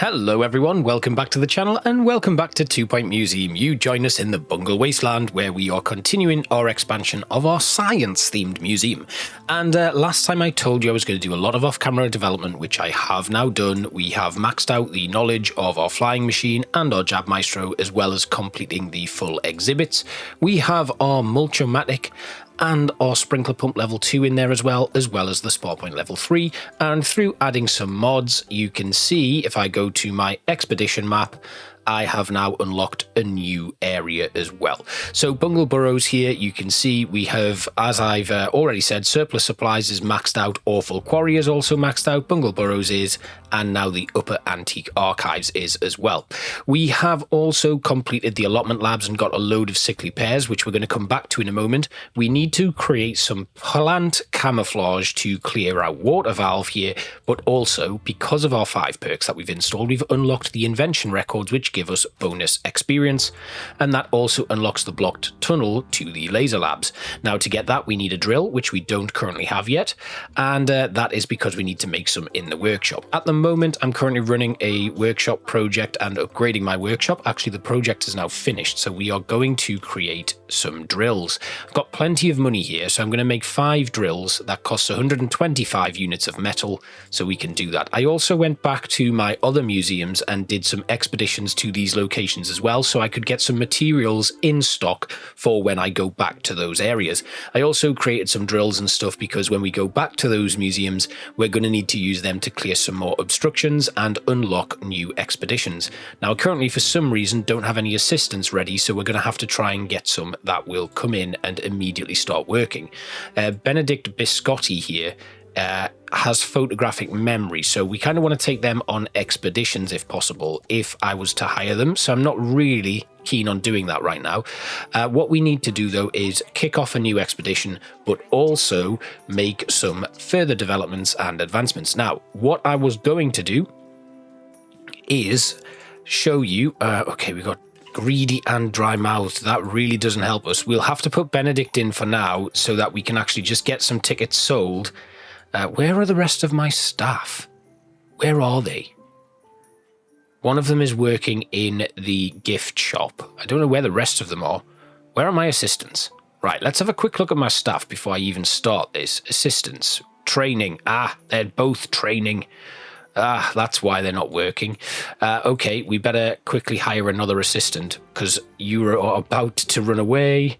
Hello everyone, welcome back to the channel and welcome back to 2 Point Museum. You join us in the Bungle Wasteland where we are continuing our expansion of our science themed museum. And last time I told you I was going to do a lot of off-camera development, which I have now done. We have maxed out the knowledge of our flying machine and our jab maestro, as well as completing the full exhibits. We have our Mulch-o-Matic and our sprinkler pump level 2 in there as well as the spawn point level 3, and through adding some mods you can see, if I go to my expedition map, I have now unlocked a new area as well. So Bungle Burrows here, you can see we have, as I've already said, surplus supplies is maxed out, awful quarry is also maxed out, Bungle Burrows is, and now the upper antique archives is as well. We have also completed the allotment labs and got a load of sickly pears, which we're going to come back to in a moment. We need to create some plant camouflage to clear our water valve here, but also because of our 5 perks that we've installed, we've unlocked the invention records, which give us bonus experience, and that also unlocks the blocked tunnel to the laser labs. Now to get that we need a drill, which we don't currently have yet, and that is because we need to make some in the workshop. At the moment I'm currently running a workshop project and upgrading my workshop. Actually the project is now finished, so we are going to create some drills. I've got plenty of money here, so I'm going to make 5 drills. That costs 125 units of metal, so we can do that. I also went back to my other museums and did some expeditions to these locations as well, so I could get some materials in stock for when I go back to those areas. I also created some drills and stuff because when we go back to those museums we're going to need to use them to clear some more obstructions and unlock new expeditions. Now currently for some reason don't have any assistants ready, so we're going to have to try and get some that will come in and immediately start working. Benedict Biscotti here has photographic memory, so we kind of want to take them on expeditions if possible, if I was to hire them, so I'm not really keen on doing that right now. What we need to do though is kick off a new expedition, but also make some further developments and advancements. Now what I was going to do is show you, okay, we got greedy and dry mouthed. That really doesn't help us. We'll have to put Benedict in for now so that we can actually just get some tickets sold. Where are the rest of my staff? Where are they? One of them is working in the gift shop. I don't know where the rest of them are. Where are my assistants? Right, let's have a quick look at my staff before I even start this. Assistants, training. Ah, they're both training. Ah, that's why they're not working. Okay, we better quickly hire another assistant because you are about to run away.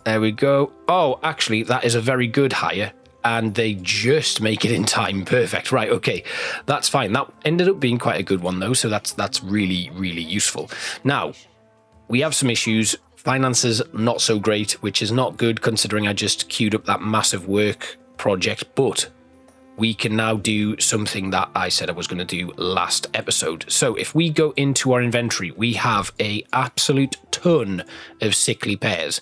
There we go. Oh, actually, that is a very good hire. And they just make it in time. Perfect. Right, okay, that's fine. That ended up being quite a good one though, so that's really, really useful. Now, we have some issues. Finances not so great, which is not good considering I just queued up that massive work project, but we can now do something that I said I was going to do last episode. So if we go into our inventory, we have a absolute ton of sickly pears.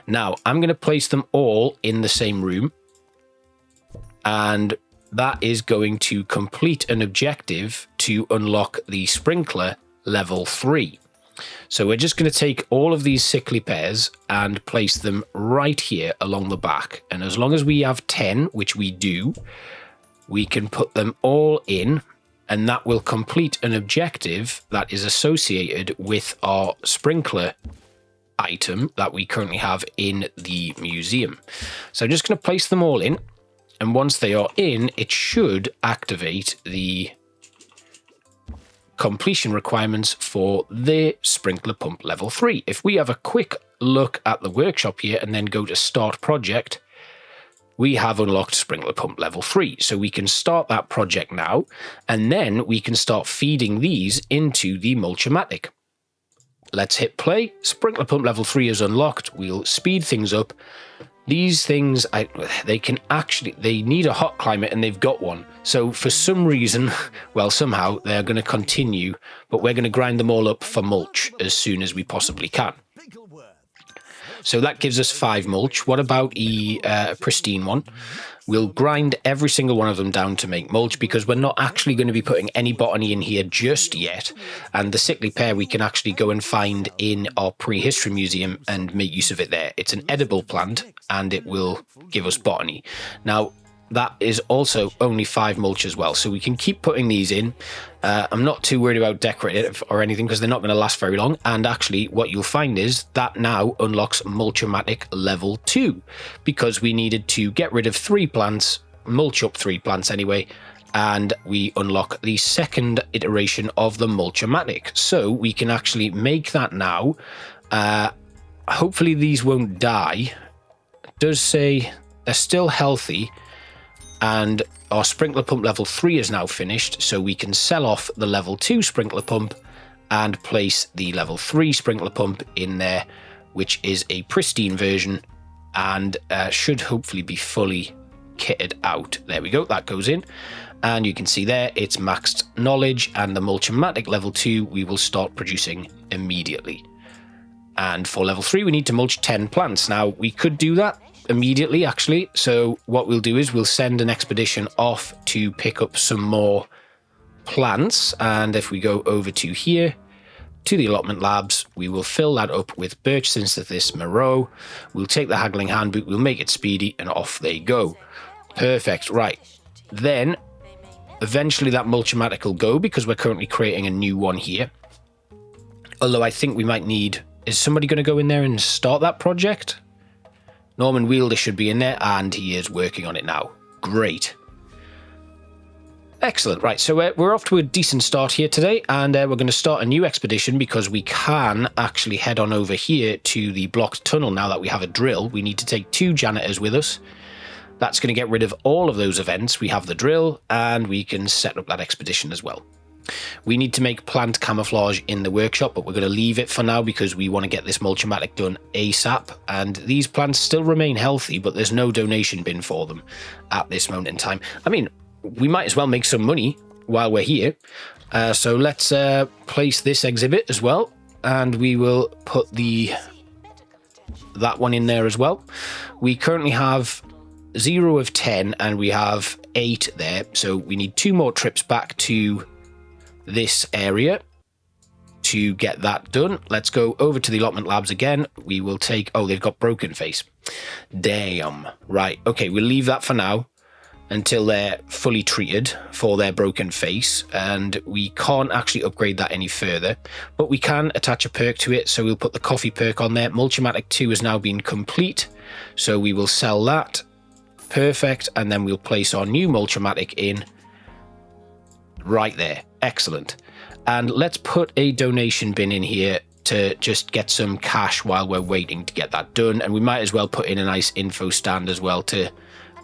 Now, I'm going to place them all in the same room, and that is going to complete an objective to unlock the sprinkler level 3. So we're just going to take all of these sickly pears and place them right here along the back. And as long as we have 10, which we do, we can put them all in, and that will complete an objective that is associated with our sprinkler item that we currently have in the museum. So I'm just going to place them all in. And once they are in, it should activate the completion requirements for the sprinkler pump level 3. If we have a quick look at the workshop here and then go to start project, we have unlocked sprinkler pump level 3. So we can start that project now, and then we can start feeding these into the Mulch-o-Matic. Let's hit play. Sprinkler pump level 3 is unlocked. We'll speed things up. These things, they need a hot climate and they've got one. So for some reason, well, somehow they're going to continue, but we're going to grind them all up for mulch as soon as we possibly can. So that gives us 5 mulch. What about a pristine one? We'll grind every single one of them down to make mulch because we're not actually going to be putting any botany in here just yet. And the sickly pear we can actually go and find in our prehistory museum and make use of it there. It's an edible plant and it will give us botany. Now, that is also only 5 mulch as well. So we can keep putting these in. I'm not too worried about decorative or anything because they're not going to last very long. And actually what you'll find is that now unlocks Mulch-o-Matic level 2 because we needed to get rid of 3 plants, mulch up 3 plants anyway, and we unlock the second iteration of the Mulch-o-Matic. So we can actually make that now. Hopefully these won't die. It does say they're still healthy. And our sprinkler pump level 3 is now finished, so we can sell off the level 2 sprinkler pump and place the level 3 sprinkler pump in there, which is a pristine version and should hopefully be fully kitted out. There we go, that goes in. And you can see there it's maxed knowledge, and the Mulch-o-Matic level 2 we will start producing immediately. And for level 3 we need to mulch 10 plants. Now we could do that immediately actually, so what we'll do is we'll send an expedition off to pick up some more plants, and if we go over to here to the allotment labs, we will fill that up with birch synthesis Moreau. We'll take the haggling handbook, we'll make it speedy, and off they go. Perfect. Right, then eventually that Mulch-o-Matic will go because we're currently creating a new one here, although I think we might need, is somebody going to go in there and start that project? Norman Wielder should be in there, and he is working on it now. Great. Excellent. Right, so we're off to a decent start here today, and we're going to start a new expedition because we can actually head on over here to the blocked tunnel now that we have a drill. We need to take 2 janitors with us. That's going to get rid of all of those events. We have the drill, and we can set up that expedition as well. We need to make plant camouflage in the workshop, but we're going to leave it for now because we want to get this Mulch-o-Matic done ASAP. And these plants still remain healthy, but there's no donation bin for them at this moment in time. I mean, we might as well make some money while we're here. So let's place this exhibit as well, and we will put that one in there as well. We currently have 0 of 10, and we have 8 there. So we need 2 more trips back to this area to get that done. Let's go over to the allotment labs again. We will take, oh, they've got broken face. Damn. Right, okay, we'll leave that for now until they're fully treated for their broken face, and we can't actually upgrade that any further, but we can attach a perk to it. So we'll put the coffee perk on there. Mulch-o-Matic 2 has now been complete, so we will sell that. Perfect. And then we'll place our new Mulch-o-Matic in right there. Excellent. And let's put a donation bin in here to just get some cash while we're waiting to get that done. And we might as well put in a nice info stand as well to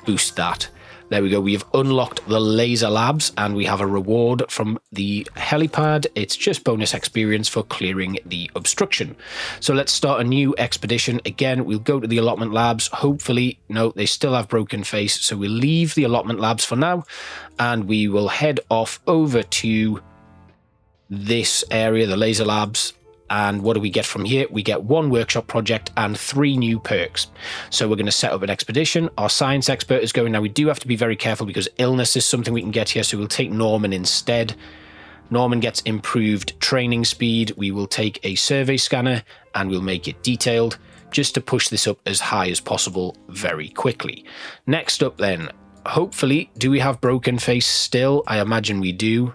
boost that. There we go. We have unlocked the laser labs, and we have a reward from the helipad. It's just bonus experience for clearing the obstruction. So let's start a new expedition. Again, we'll go to the allotment labs. Hopefully, no, they still have broken face. So we'll leave the allotment labs for now, and we will head off over to this area, the laser labs. And what do we get from here? We get 1 workshop project and 3 new perks. So we're going to set up an expedition. Our science expert is going. Now, we do have to be very careful because illness is something we can get here. So we'll take Norman instead. Norman gets improved training speed. We will take a survey scanner and we'll make it detailed just to push this up as high as possible very quickly. Next up then, hopefully, do we have broken face still? I imagine we do.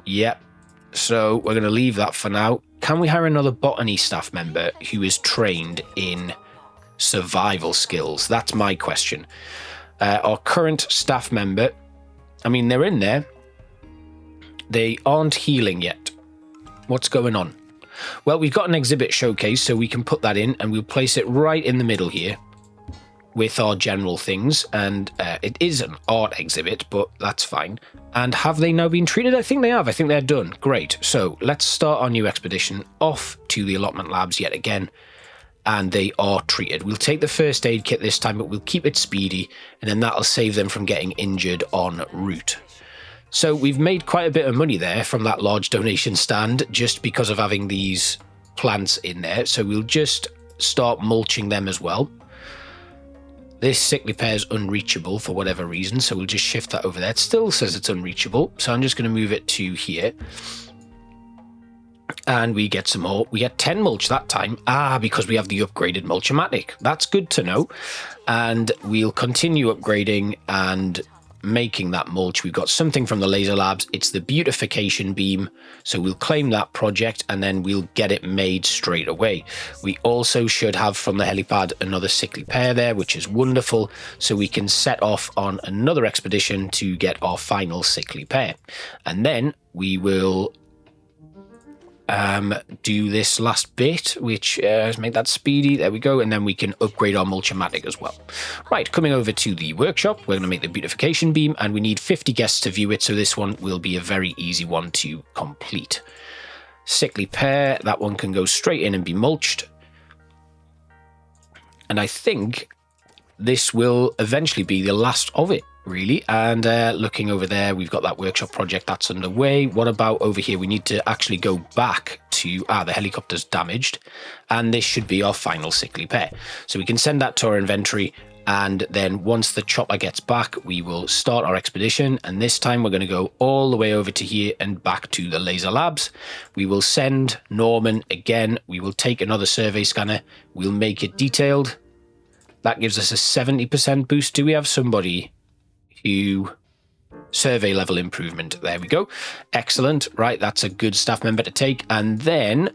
Yep. So we're going to leave that for now. Can we hire another botany staff member who is trained in survival skills? That's my question. Our current staff member, I mean, they're in there. They aren't healing yet. What's going on? Well, we've got an exhibit showcase, so we can put that in, and we'll place it right in the middle here with our general things. And it is an art exhibit, but that's fine. And have they now been treated? I think they have. I think they're done. Great. So let's start our new expedition off to the allotment labs yet again. And they are treated. We'll take the first aid kit this time, but we'll keep it speedy, and then that'll save them from getting injured en route. So we've made quite a bit of money there from that large donation stand just because of having these plants in there. So we'll just start mulching them as well. This sickly pear is unreachable for whatever reason, so we'll just shift that over there. It still says it's unreachable, so I'm just going to move it to here. And we get some more. We get 10 mulch that time. Because we have the upgraded Mulch-o-Matic. That's good to know. And we'll continue upgrading and making that mulch. We've got something from the laser labs. It's the Beautification Beam. So we'll claim that project and then we'll get it made straight away. We also should have from the helipad another sickly pear there, which is wonderful. So we can set off on another expedition to get our final sickly pear. And then we will do this last bit, which make that speedy. There we go. And then we can upgrade our Mulch-o-Matic as well. Right, coming over to the workshop, we're going to make the Beautification Beam, and we need 50 guests to view it, so this one will be a very easy one to complete. Sickly pear, that one can go straight in and be mulched. And I think this will eventually be the last of it, really. And looking over there, we've got that workshop project that's underway. What about over here? We need to actually go back to the helicopter's damaged, and this should be our final sickly pear. So we can send that to our inventory, and then once the chopper gets back, we will start our expedition. And this time we're going to go all the way over to here and back to the laser labs. We will send Norman again. We will take another survey scanner. We'll make it detailed. That gives us a 70% boost. Do we have somebody who... Survey level improvement. There we go. Excellent. Right, that's a good staff member to take. And then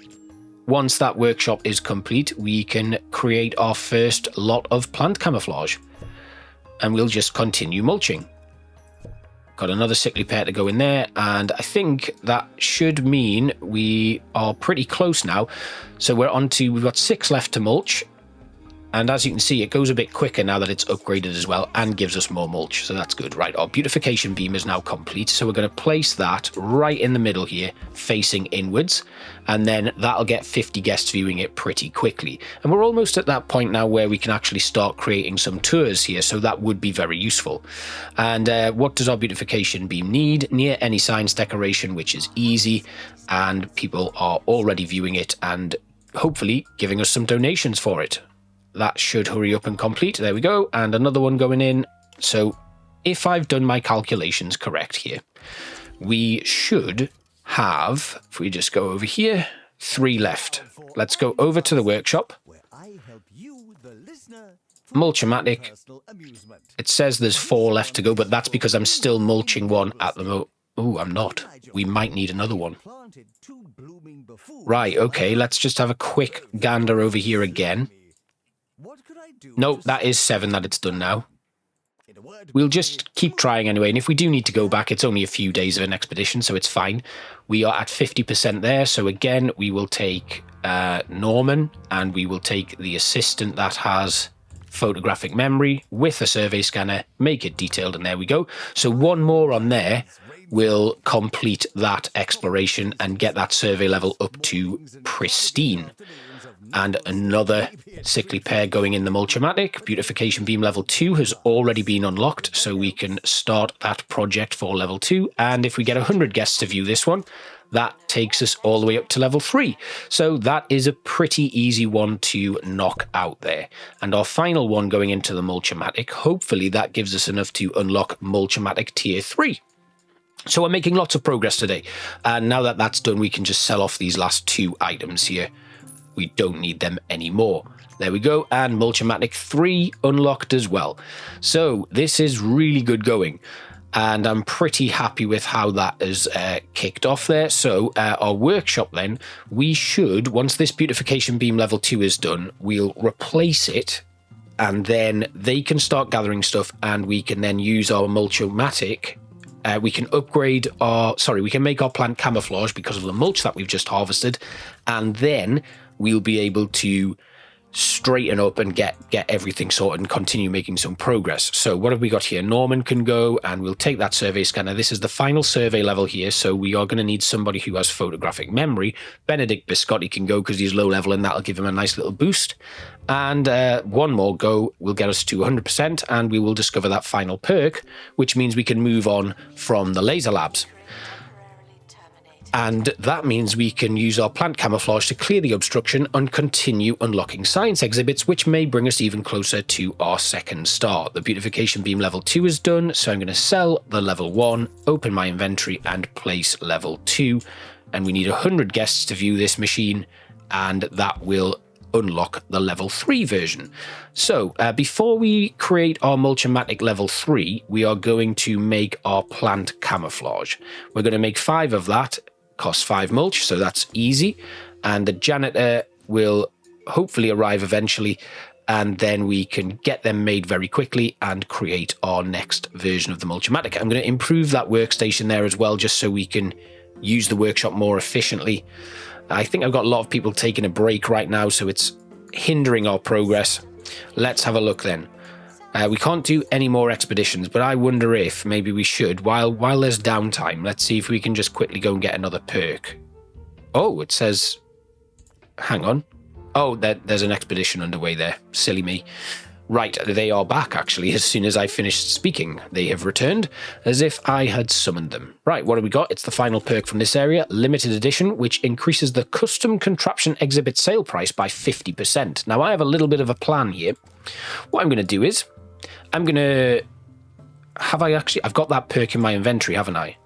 once that workshop is complete, we can create our first lot of plant camouflage. And we'll just continue mulching. Got another sickly pear to go in there, and I think that should mean we are pretty close now. So we've got 6 left to mulch. And as you can see, it goes a bit quicker now that it's upgraded as well and gives us more mulch. So that's good. Right, our Beautification Beam is now complete. So we're going to place that right in the middle here, facing inwards. And then that'll get 50 guests viewing it pretty quickly. And we're almost at that point now where we can actually start creating some tours here. So that would be very useful. And what does our Beautification Beam need? Near any science decoration, which is easy. And people are already viewing it and hopefully giving us some donations for it. That should hurry up and complete. There we go. And another one going in. So if I've done my calculations correct here, we should have, if we just go over here, 3 left. Let's go over to the workshop. Mulch-o-Matic. It says there's 4 left to go, but that's because I'm still mulching one at the moment. Oh, I'm not. We might need another one. Right, okay. Let's just have a quick gander over here again. No, that is 7 that it's done now. We'll just keep trying anyway, and if we do need to go back, it's only a few days of an expedition, so it's fine. We are at 50% there, so again, we will take Norman, and we will take the assistant that has photographic memory with a survey scanner, make it detailed, and there we go. So one more on there will complete that exploration and get that survey level up to pristine. And another sickly pear going in the Mulch-o-Matic. Beautification Beam level 2 has already been unlocked, so we can start that project for level 2. And if we get 100 guests to view this one, that takes us all the way up to level 3. So that is a pretty easy one to knock out there. And our final one going into the Mulch-o-Matic, hopefully that gives us enough to unlock Mulch-o-Matic tier 3. So we're making lots of progress today. And now that that's done, we can just sell off these last 2 items here. We don't need them anymore. There we go. And Mulch-o-Matic 3 unlocked as well. So this is really good going. And I'm pretty happy with how that has kicked off there. So our workshop then, we should, once this Beautification Beam level 2 is done, we'll replace it. And then they can start gathering stuff, and we can then use our Mulch-o-Matic. We can upgrade we can make our plant camouflage because of the mulch that we've just harvested. And then we'll be able to straighten up and get everything sorted and continue making some progress. So what have we got here? Norman can go, and we'll take that survey scanner. This is the final survey level here, so we are going to need somebody who has photographic memory. Benedict Biscotti can go because he's low level, and that'll give him a nice little boost. And one more go will get us to 100%, and we will discover that final perk, which means we can move on from the laser labs. And that means we can use our plant camouflage to clear the obstruction and continue unlocking science exhibits, which may bring us even closer to our second star. The Beautification Beam level 2 is done, so I'm going to sell the level 1, open my inventory and place level 2. And we need 100 guests to view this machine, and that will unlock the level 3 version. So before we create our Mulch-o-Matic level 3, we are going to make our plant camouflage. We're going to make 5 of that. Costs 5 mulch, so that's easy, and the janitor will hopefully arrive eventually, and then we can get them made very quickly and create our next version of the Mulch-o-Matic. I'm going to improve that workstation there as well, just so we can use the workshop more efficiently. I think I've got a lot of people taking a break right now, so it's hindering our progress. Let's have a look then. We can't do any more expeditions, but I wonder if maybe we should, while there's downtime. Let's see if we can just quickly go and get another perk. Oh, it says... Hang on. Oh, there's an expedition underway there. Silly me. Right, they are back, actually. As soon as I finished speaking, they have returned, as if I had summoned them. Right, what have we got? It's the final perk from this area, limited edition, which increases the custom contraption exhibit sale price by 50%. Now, I have a little bit of a plan here. What I'm going to do is... I'm going to... I've got that perk in my inventory, haven't I?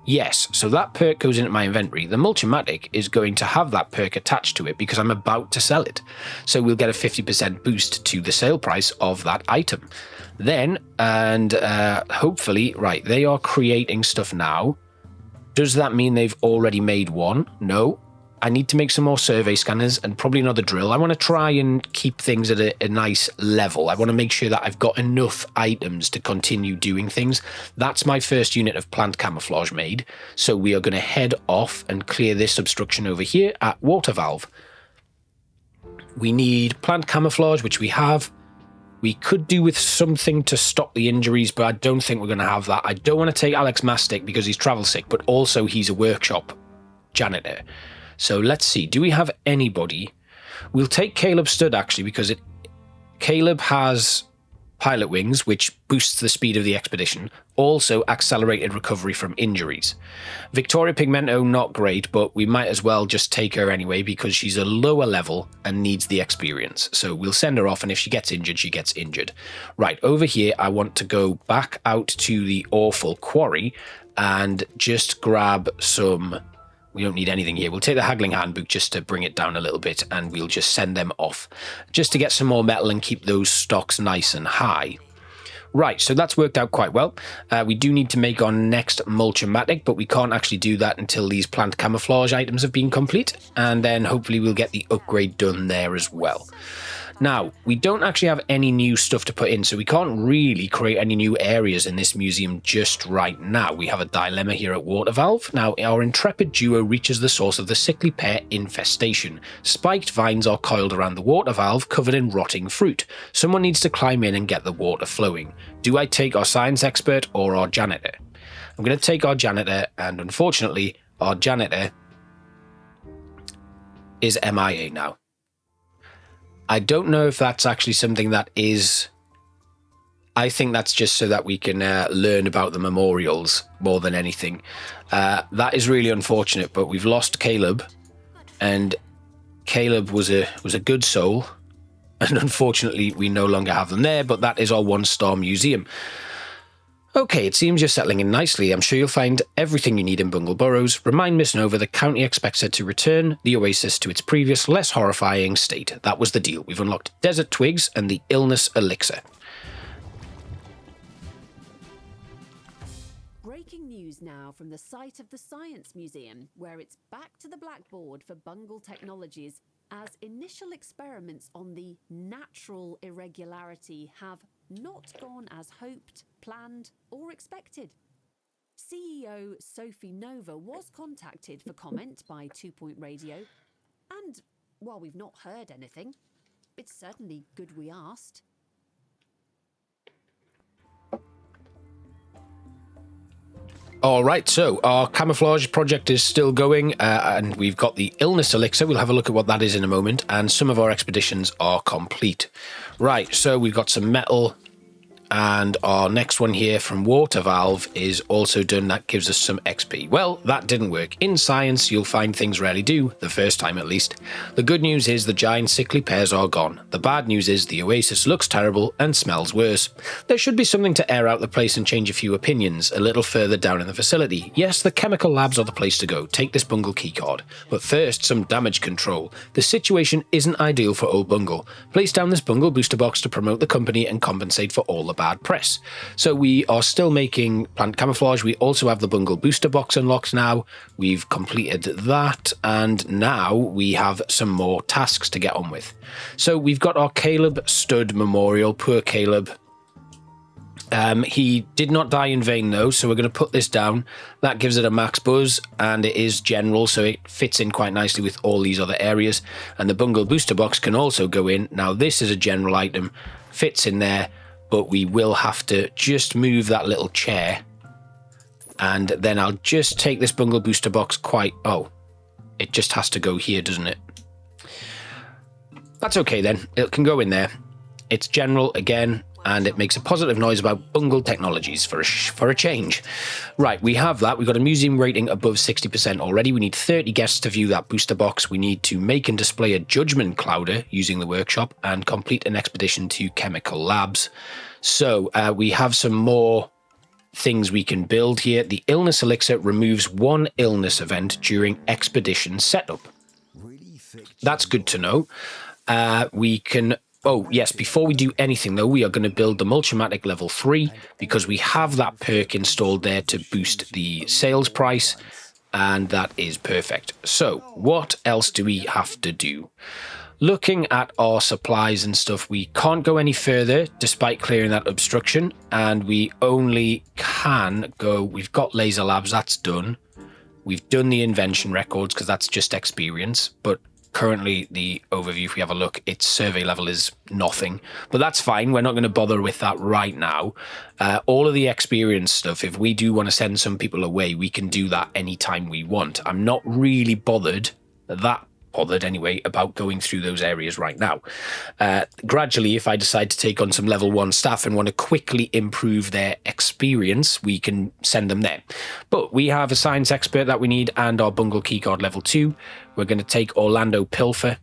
Yes, so that perk goes into my inventory. The Mulch-o-Matic is going to have that perk attached to it because I'm about to sell it. So we'll get a 50% boost to the sale price of that item. Then, and hopefully, right, they are creating stuff now. Does that mean they've already made one? No. I need to make some more survey scanners and probably another drill. I want to try and keep things at a nice level. I want to make sure that I've got enough items to continue doing things. That's my first unit of plant camouflage made. So we are going to head off and clear this obstruction over here at water valve. We need plant camouflage, which we have. We could do with something to stop the injuries, but I don't think we're going to have that. I don't want to take Alex Mastic because he's travel sick, but also he's a workshop janitor. So let's see, do we have anybody? We'll take Caleb Stud, actually, because Caleb has pilot wings, which boosts the speed of the expedition. Also, accelerated recovery from injuries. Victoria Pigmento, not great, but we might as well just take her anyway, because she's a lower level and needs the experience. So we'll send her off, and if she gets injured, she gets injured. Right, over here, I want to go back out to the awful quarry and just grab some... We don't need anything here. We'll take the Haggling Handbook just to bring it down a little bit, and we'll just send them off just to get some more metal and keep those stocks nice and high. Right, so that's worked out quite well. We do need to make our next Mulch-o-Matic, but we can't actually do that until these plant camouflage items have been complete, and then hopefully we'll get the upgrade done there as well. Now, we don't actually have any new stuff to put in, so we can't really create any new areas in this museum just right now. We have a dilemma here at Water Valve. Now, our intrepid duo reaches the source of the sickly pear infestation. Spiked vines are coiled around the water valve, covered in rotting fruit. Someone needs to climb in and get the water flowing. Do I take our science expert or our janitor? I'm going to take our janitor, and unfortunately, our janitor is MIA now. I don't know if that's actually something that is... I think that's just so that we can learn about the memorials more than anything. That is really unfortunate, but we've lost Caleb, and Caleb was a good soul, and unfortunately we no longer have them there, but that is our one-star museum. Okay, it seems you're settling in nicely. I'm sure you'll find everything you need in Bungle Burrows. Remind Miss Nova the county expects her to return the oasis to its previous, less horrifying state. That was the deal. We've unlocked desert twigs and the illness elixir. Breaking news now from the site of the Science Museum, where it's back to the blackboard for Bungle Technologies, as initial experiments on the natural irregularity have not gone as hoped, planned, or expected. CEO Sophie Nova was contacted for comment by 2 Point Radio, and while we've not heard anything, it's certainly good we asked. All right, so our camouflage project is still going, and we've got the illness elixir. We'll have a look at what that is in a moment, and some of our expeditions are complete. Right, so we've got some metal. And our next one here from Water Valve is also done. That gives us some XP. Well, that didn't work. In science, you'll find things rarely do, the first time at least. The good news is the giant sickly pears are gone. The bad news is the oasis looks terrible and smells worse. There should be something to air out the place and change a few opinions a little further down in the facility. Yes, the chemical labs are the place to go. Take this Bungle keycard. But first, some damage control. The situation isn't ideal for old Bungle. Place down this Bungle booster box to promote the company and compensate for all the bad press. So we are still making plant camouflage. We also have the Bungle booster box unlocked now. We've completed that, and now we have some more tasks to get on with. So we've got our Caleb Stud Memorial. Poor Caleb. He did not die in vain though, so we're going to put this down. That gives it a max buzz, and it is general, so it fits in quite nicely with all these other areas. And the Bungle booster box can also go in. Now this is a general item, fits in there, but we will have to just move that little chair. And then I'll just take this Bungle booster box oh, it just has to go here, doesn't it? That's okay then, it can go in there. It's general again, and it makes a positive noise about Bungle technologies for a change. Right, we have that. We've got a museum rating above 60% already. We need 30 guests to view that booster box. We need to make and display a judgment clouder using the workshop and complete an expedition to chemical labs. So we have some more things we can build here. The illness elixir removes one illness event during expedition setup. That's good to know. We can... Oh, yes, before we do anything, though, we are going to build the Mulch-o-Matic level 3 because we have that perk installed there to boost the sales price, and that is perfect. So, what else do we have to do? Looking at our supplies and stuff, we can't go any further despite clearing that obstruction, and we only can go... We've got laser labs, that's done. We've done the invention records because that's just experience, but... Currently, the overview, if we have a look, its survey level is nothing. But that's fine. We're not going to bother with that right now. All of the experience stuff, if we do want to send some people away, we can do that anytime we want. I'm not really bothered anyway, about going through those areas right now. Gradually, if I decide to take on some level 1 staff and want to quickly improve their experience, we can send them there. But we have a science expert that we need and our Bungle keycard level 2. We're going to take Orlando Pilfer.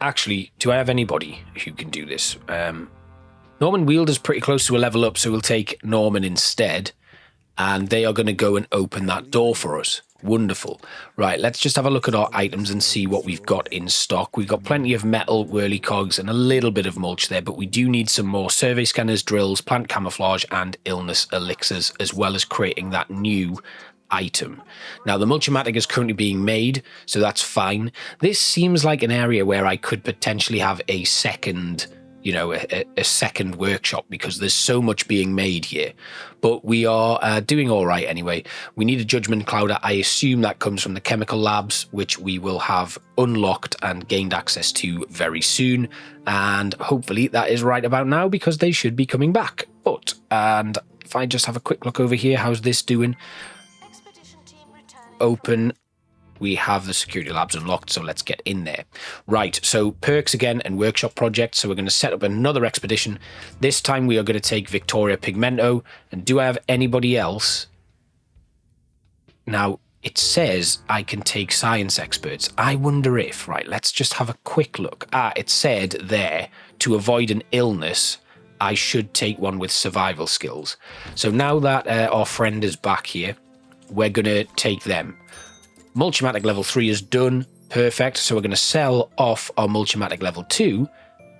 Actually, do I have anybody who can do this? Norman Wielder's pretty close to a level up, so we'll take Norman instead. And they are going to go and open that door for us. Wonderful. Right, let's just have a look at our items and see what we've got in stock. We've got plenty of metal, whirly cogs, and a little bit of mulch there, but we do need some more survey scanners, drills, plant camouflage, and illness elixirs, as well as creating that new item. Now, the Mulch-o-Matic is currently being made, so that's fine. This seems like an area where I could potentially have a second... a second workshop because there's so much being made here. But we are doing all right anyway. We need a judgment clouder. I assume that comes from the chemical labs, which we will have unlocked and gained access to very soon. And hopefully that is right about now because they should be coming back. And if I just have a quick look over here, how's this doing? Open. We have the security labs unlocked, so let's get in there. Right, so perks again and workshop projects. So we're going to set up another expedition. This time we are going to take Victoria Pigmento. And do I have anybody else? Now, it says I can take science experts. I wonder if, right, let's just have a quick look. It said there, to avoid an illness, I should take one with survival skills. So now that our friend is back here, we're going to take them. Mulch-o-Matic level 3 is done. Perfect. So we're going to sell off our Mulch-o-Matic level 2,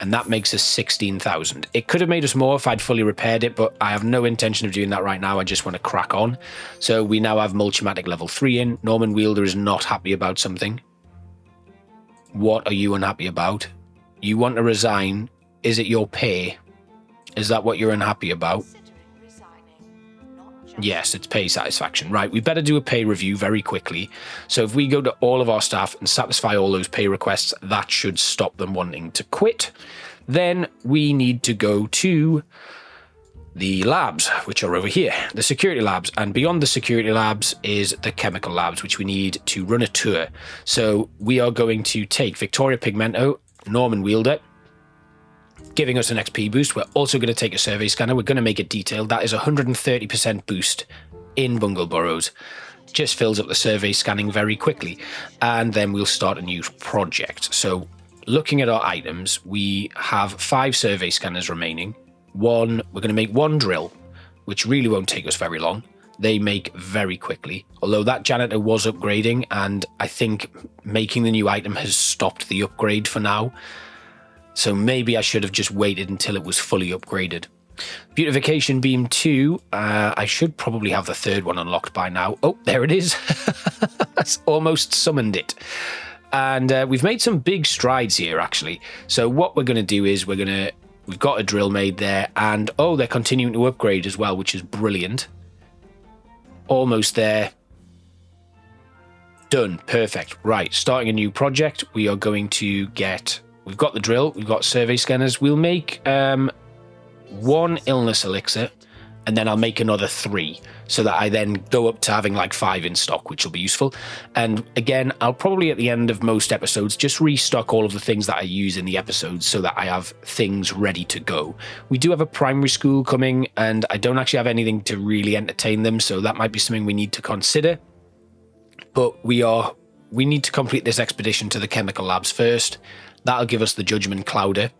and that makes us 16,000. It could have made us more if I'd fully repaired it, but I have no intention of doing that right now. I just want to crack on. So we now have Mulch-o-Matic level 3 in. Norman Wielder is not happy about something. What are you unhappy about? You want to resign. Is it your pay? Is that what you're unhappy about? Yes, it's pay satisfaction. Right, we better do a pay review very quickly. So if we go to all of our staff and satisfy all those pay requests, that should stop them wanting to quit. Then we need to go to the labs, which are over here, the security labs. And beyond the security labs is the chemical labs, which we need to run a tour. So we are going to take Victoria Pigmento, Norman Wielder, giving us an XP boost. We're also going to take a survey scanner. We're going to make it detailed. That is 130% boost in Bungle Burrows. Just fills up the survey scanning very quickly. And then we'll start a new project. So looking at our items, we have 5 survey scanners remaining. We're going to make 1 drill, which really won't take us very long. They make very quickly, although that janitor was upgrading, and I think making the new item has stopped the upgrade for now. So maybe I should have just waited until it was fully upgraded. Beautification Beam 2, I should probably have the 3rd one unlocked by now. Oh, there it is. It's almost summoned it. And we've made some big strides here, actually. So what we're going to do is we've got a drill made there, and oh, they're continuing to upgrade as well, which is brilliant. Almost there. Done. Perfect. Right. Starting a new project. We are going to get... We've got the drill. We've got survey scanners. We'll make 1 illness elixir, and then I'll make another 3, so that I then go up to having like 5 in stock, which will be useful. And again, I'll probably at the end of most episodes just restock all of the things that I use in the episodes so that I have things ready to go. We do have a primary school coming, and I don't actually have anything to really entertain them, so that might be something we need to consider. But we need to complete this expedition to the chemical labs first. That'll give us the judgment clouder,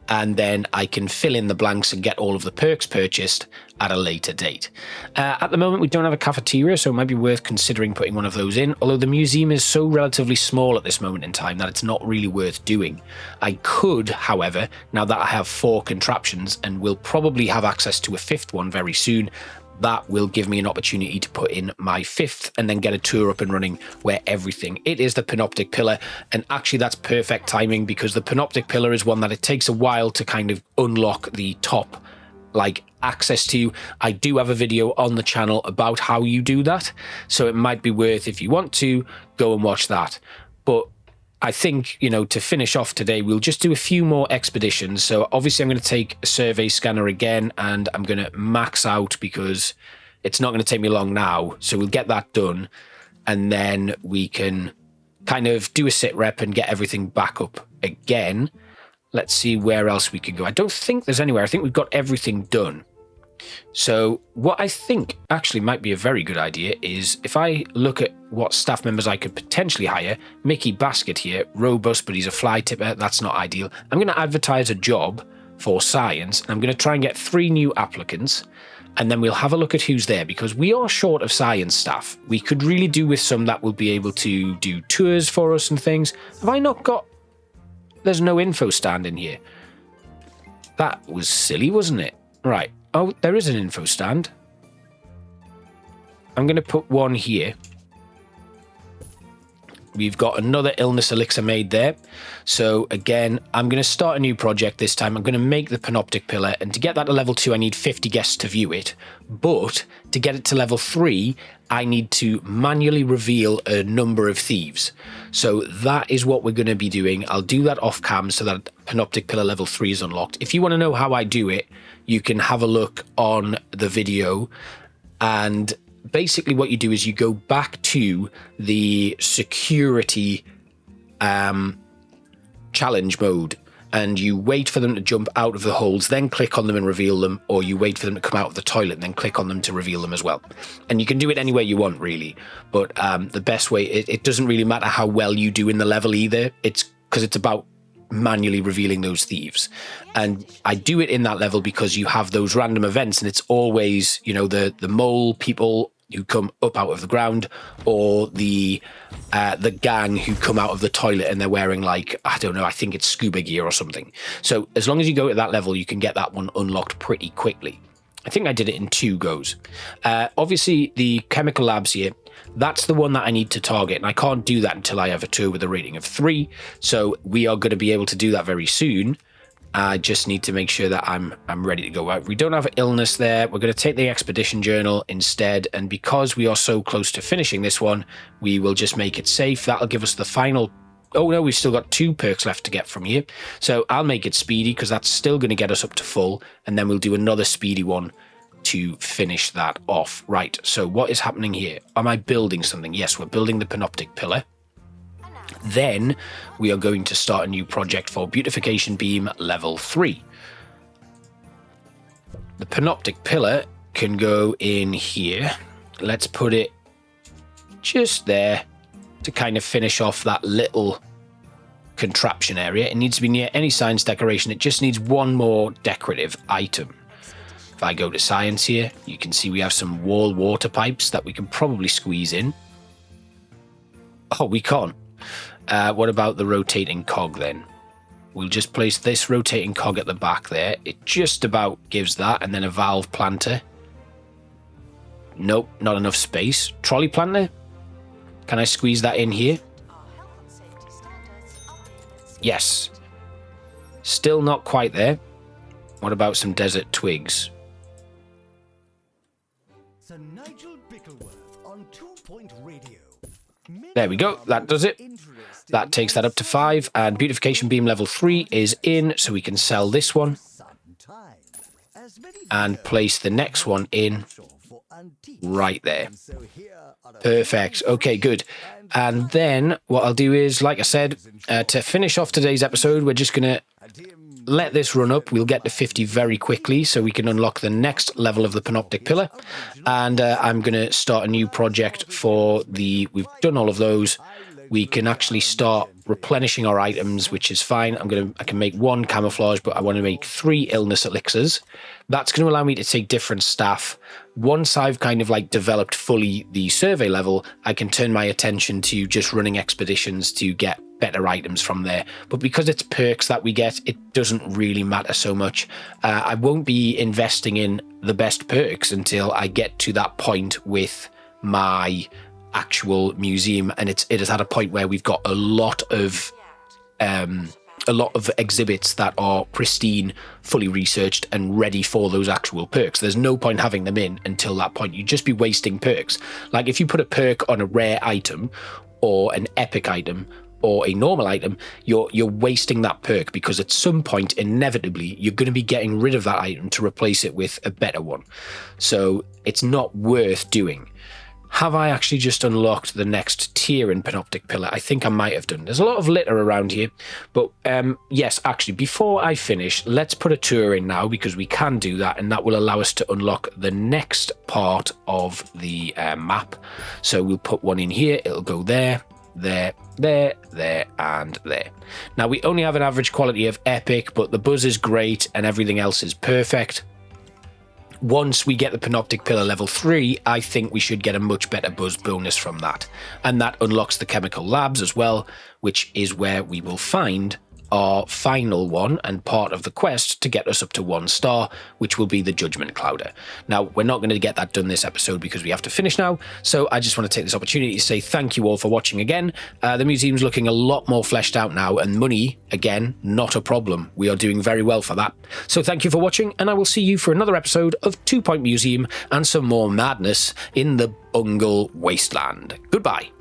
and then I can fill in the blanks and get all of the perks purchased at a later date. At the moment, we don't have a cafeteria, so it might be worth considering putting one of those in, although the museum is so relatively small at this moment in time that it's not really worth doing. I could, however, now that I have 4 contraptions, and will probably have access to a 5th one very soon, that will give me an opportunity to put in my 5th and then get a tour up and running where everything. It is the Panoptic Pillar, and actually that's perfect timing because the Panoptic Pillar is one that it takes a while to kind of unlock the top like access to. I do have a video on the channel about how you do that, so it might be worth, if you want to, go and watch that. But I think, you know, to finish off today, we'll just do a few more expeditions. So obviously I'm going to take a survey scanner again, and I'm going to max out because it's not going to take me long now. So we'll get that done, and then we can kind of do a sit rep and get everything back up again. Let's see where else we can go. I don't think there's anywhere. I think we've got everything done. So what I think actually might be a very good idea is if I look at what staff members I could potentially hire. Mickey Basket here, robust, but he's a fly tipper. That's not ideal. I'm going to advertise a job for science, and I'm going to try and get 3 new applicants, and then we'll have a look at who's there, because we are short of science staff. We could really do with some that will be able to do tours for us and things. Have I not got... There's no info stand in here. That was silly, wasn't it? Right. Oh, there is an info stand. I'm going to put one here. We've got another illness elixir made there. So again, I'm going to start a new project this time. I'm going to make the Panoptic Pillar, and to get that to level 2, I need 50 guests to view it. But to get it to level 3, I need to manually reveal a number of thieves. So that is what we're going to be doing. I'll do that off cam so that Panoptic Pillar level 3 is unlocked. If you want to know how I do it, you can have a look on the video, and basically what you do is you go back to the security challenge mode, and you wait for them to jump out of the holes, then click on them and reveal them, or you wait for them to come out of the toilet and then click on them to reveal them as well. And you can do it any way you want, really, but the best way, it doesn't really matter how well you do in the level either. It's because it's about manually revealing those thieves, and I do it in that level because you have those random events, and it's always, you know, the mole people who come up out of the ground, or the gang who come out of the toilet and they're wearing, like, I don't know, I think it's scuba gear or something. So as long as you go at that level, you can get that one unlocked pretty quickly. I think I did it in 2 goes. Obviously the chemical labs here, that's the one that I need to target, and I can't do that until I have a tour with a rating of 3. So we are going to be able to do that very soon. I just need to make sure that I'm ready to go out. We don't have illness there. We're going to take the expedition journal instead, and because we are so close to finishing this one, we will just make it safe. That'll give us the final... Oh no, we've still got 2 perks left to get from here. So I'll make it speedy because that's still going to get us up to full, and then we'll do another speedy one to finish that off. Right, so what is happening here? Am I building something? Yes, we're building the Panoptic Pillar. Then we are going to start a new project for Beautification Beam level 3. the Panoptic Pillar can go in here. Let's put it just there to kind of finish off that little contraption area. It needs to be near any science decoration. It just needs one more decorative item. If I go to science here, you can see we have some wall water pipes that we can probably squeeze in. Oh, we can't. What about the rotating cog then? We'll just place this rotating cog at the back there. It just about gives that, and then a valve planter. Nope, not enough space. Trolley planter? Can I squeeze that in here? Yes. Still not quite there. What about some desert twigs? Sir Nigel Bickleworth on 2-Point Radio. There we go. That does it. That takes that up to 5. And Beautification Beam level 3 is in, so we can sell this one. And place the next one in right there. Perfect. Okay, good. And then what I'll do is, like I said, to finish off today's episode, we're just going to let this run up. We'll get to 50 very quickly so we can unlock the next level of the Panoptic Pillar. And I'm going to start a new project for we've done all of those. We can actually start replenishing our items, which is fine. I can make 1 camouflage, but I want to make 3 illness elixirs. That's going to allow me to take different staff. Once I've kind of like developed fully the survey level, I can turn my attention to just running expeditions to get better items from there. But because it's perks that we get, it doesn't really matter so much. I won't be investing in the best perks until I get to that point with my actual museum, and it is at a point where we've got a lot of exhibits that are pristine, fully researched and ready for those actual perks. There's no point having them in until that point. You'd just be wasting perks. Like if you put a perk on a rare item or an epic item or a normal item, you're wasting that perk, because at some point inevitably you're going to be getting rid of that item to replace it with a better one. So it's not worth doing. Have I actually just unlocked the next tier in Panoptic Pillar? I think I might have done. There's a lot of litter around here. But yes, actually, before I finish, let's put a tour in now, because we can do that, and that will allow us to unlock the next part of the map. So we'll put one in here. It'll go there, there, there, there, and there. Now, we only have an average quality of epic, but the buzz is great and everything else is perfect. Once we get the Panoptic Pillar level 3, I think we should get a much better buzz bonus from that. And that unlocks the chemical labs as well, which is where we will find our final one and part of the quest to get us up to 1 star, which will be the Judgment Clouder. Now, we're not going to get that done this episode because we have to finish now, so I just want to take this opportunity to say thank you all for watching again. The museum's looking a lot more fleshed out now, and money, again, not a problem. We are doing very well for that. So thank you for watching, and I will see you for another episode of 2 Point Museum and some more madness in the Bungle Wasteland. Goodbye.